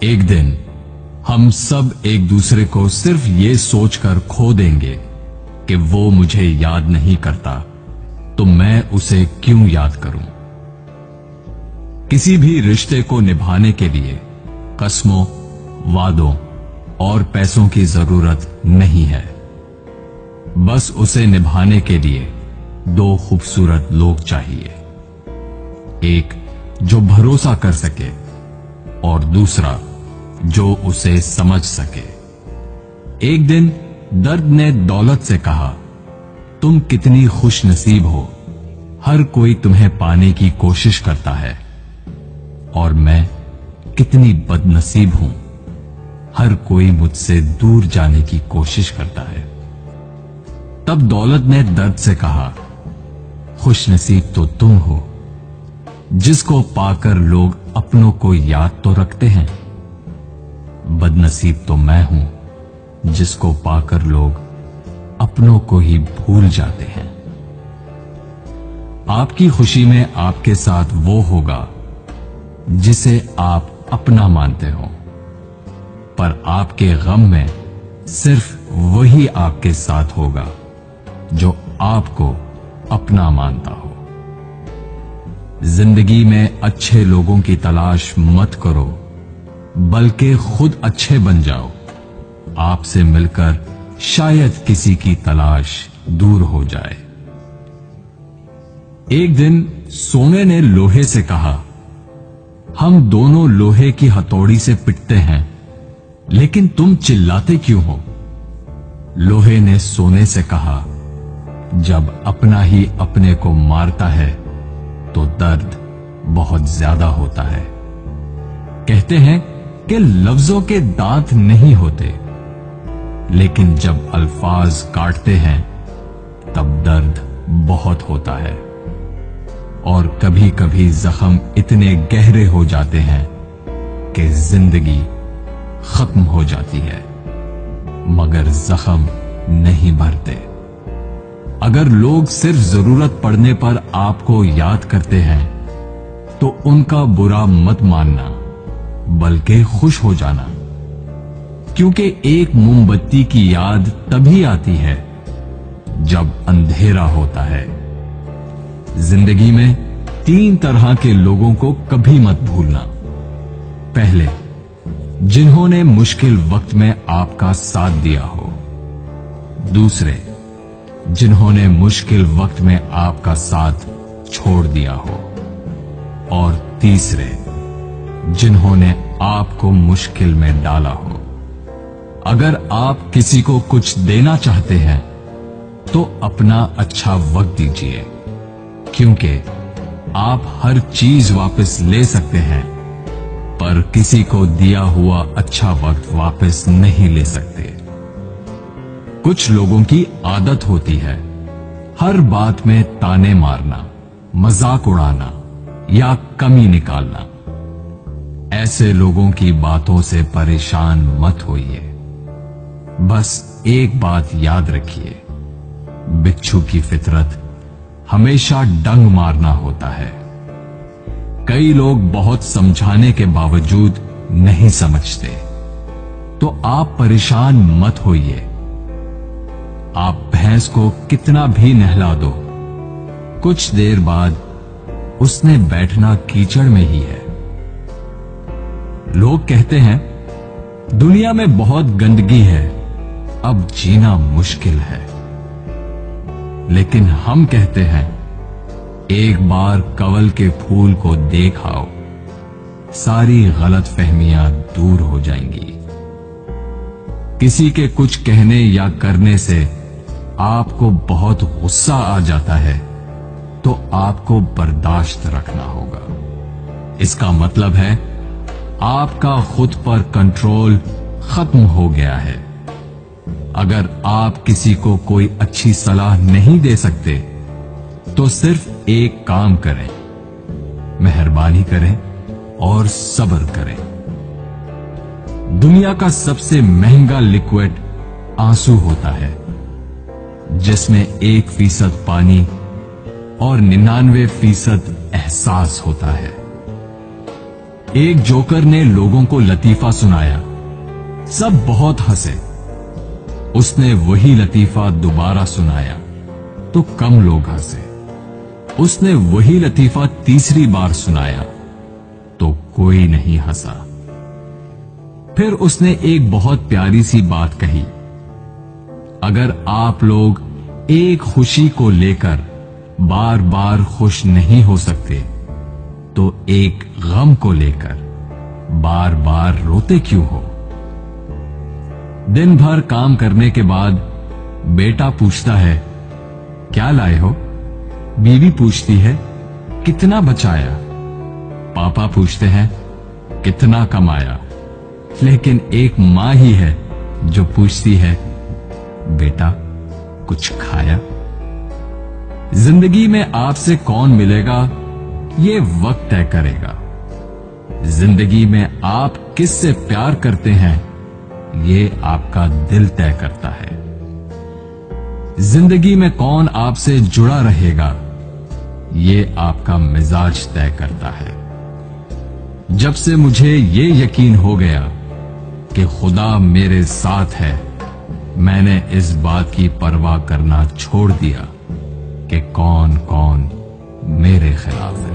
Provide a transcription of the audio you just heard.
एक दिन हम सब एक दूसरे को सिर्फ ये सोचकर खो देंगे कि वो मुझे याद नहीं करता, तो मैं उसे क्यों याद करूं। किसी भी रिश्ते को निभाने के लिए कस्मों, वादों और पैसों की जरूरत नहीं है। बस उसे निभाने के लिए दो खूबसूरत लोग चाहिए, एक जो भरोसा कर सके और दूसरा जो उसे समझ सके। एक दिन दर्द ने दौलत से कहा, तुम कितनी खुश नसीब हो, हर कोई तुम्हें पाने की कोशिश करता है, और मैं कितनी बदनसीब हूं, हर कोई मुझसे दूर जाने की कोशिश करता है। तब दौलत ने दर्द से कहा, खुश नसीब तो तुम हो, जिसको पाकर लोग अपनों को याद तो रखते हैं। बदनसीब तो मैं हूं, जिसको पाकर लोग अपनों को ही भूल जाते हैं। आपकी खुशी में आपके साथ वो होगा जिसे आप अपना मानते हो, पर आपके गम में सिर्फ वही आपके साथ होगा जो आपको अपना मानता हो। जिंदगी में अच्छे लोगों की तलाश मत करो, बल्कि खुद अच्छे बन जाओ। आपसे मिलकर शायद किसी की तलाश दूर हो जाए। एक दिन सोने ने लोहे से कहा, हम दोनों लोहे की हथौड़ी से पिटते हैं, लेकिन तुम चिल्लाते क्यों हो। लोहे ने सोने से कहा, जब अपना ही अपने को मारता है तो दर्द बहुत ज्यादा होता है। कहते हैं कि लफ्जों के दांत नहीं होते, लेकिन जब अल्फाज काटते हैं तब दर्द बहुत होता है, और कभी कभी जख्म इतने गहरे हो जाते हैं कि जिंदगी खत्म हो जाती है, मगर जख्म नहीं भरते। अगर लोग सिर्फ जरूरत पड़ने पर आपको याद करते हैं तो उनका बुरा मत मानना, बल्कि खुश हो जाना, क्योंकि एक मोमबत्ती की याद तभी आती है जब अंधेरा होता है। जिंदगी में 3 तरह के लोगों को कभी मत भूलना। पहले, जिन्होंने मुश्किल वक्त में आपका साथ दिया हो। दूसरे, जिन्होंने मुश्किल वक्त में आपका साथ छोड़ दिया हो। और तीसरे, जिन्होंने आपको मुश्किल में डाला हो। अगर आप किसी को कुछ देना चाहते हैं तो अपना अच्छा वक्त दीजिए, क्योंकि आप हर चीज वापस ले सकते हैं, पर किसी को दिया हुआ अच्छा वक्त वापस नहीं ले सकते। कुछ लोगों की आदत होती है हर बात में ताने मारना, मजाक उड़ाना या कमी निकालना। ऐसे लोगों की बातों से परेशान मत होइए। बस एक बात याद रखिए, बिच्छू की फितरत हमेशा डंग मारना होता है। कई लोग बहुत समझाने के बावजूद नहीं समझते, तो आप परेशान मत होइए। आप भैंस को कितना भी नहला दो, कुछ देर बाद उसने बैठना कीचड़ में ही है। लोग कहते हैं दुनिया में बहुत गंदगी है, अब जीना मुश्किल है। लेकिन हम कहते हैं एक बार कवल के फूल को देख आओ, सारी गलतफहमियां दूर हो जाएंगी। किसी के कुछ कहने या करने से आपको बहुत गुस्सा आ जाता है तो आपको बर्दाश्त रखना होगा। इसका मतलब है आपका खुद पर कंट्रोल खत्म हो गया है। अगर आप किसी को कोई अच्छी सलाह नहीं दे सकते तो सिर्फ एक काम करें, मेहरबानी करें और सब्र करें। दुनिया का सबसे महंगा लिक्विड आंसू होता है, जिसमें 1% पानी और 99% एहसास होता है। एक जोकर ने लोगों को लतीफा सुनाया। सब बहुत हंसे। उसने वही लतीफा दोबारा सुनाया तो कम लोग हंसे। उसने वही लतीफा तीसरी बार सुनाया तो कोई नहीं हंसा। फिर उसने एक बहुत प्यारी सी बात कही, अगर आप लोग एक खुशी को लेकर बार बार खुश नहीं हो सकते तो एक गम को लेकर बार बार रोते क्यों हो? दिन भर काम करने के बाद बेटा पूछता है, क्या लाए हो? बीवी पूछती है, कितना बचाया? पापा पूछते हैं, कितना कमाया? लेकिन एक मां ही है जो पूछती है, बेटा कुछ खाया? जिंदगी में आपसे कौन मिलेगा ये वक्त तय करेगा। जिंदगी में आप किससे प्यार करते हैं ये आपका दिल तय करता है। जिंदगी में कौन आपसे जुड़ा रहेगा ये आपका मिजाज तय करता है। जब से मुझे ये यकीन हो गया कि खुदा मेरे साथ है, मैंने इस बात की परवाह करना छोड़ दिया कि कौन कौन मेरे खिलाफ है।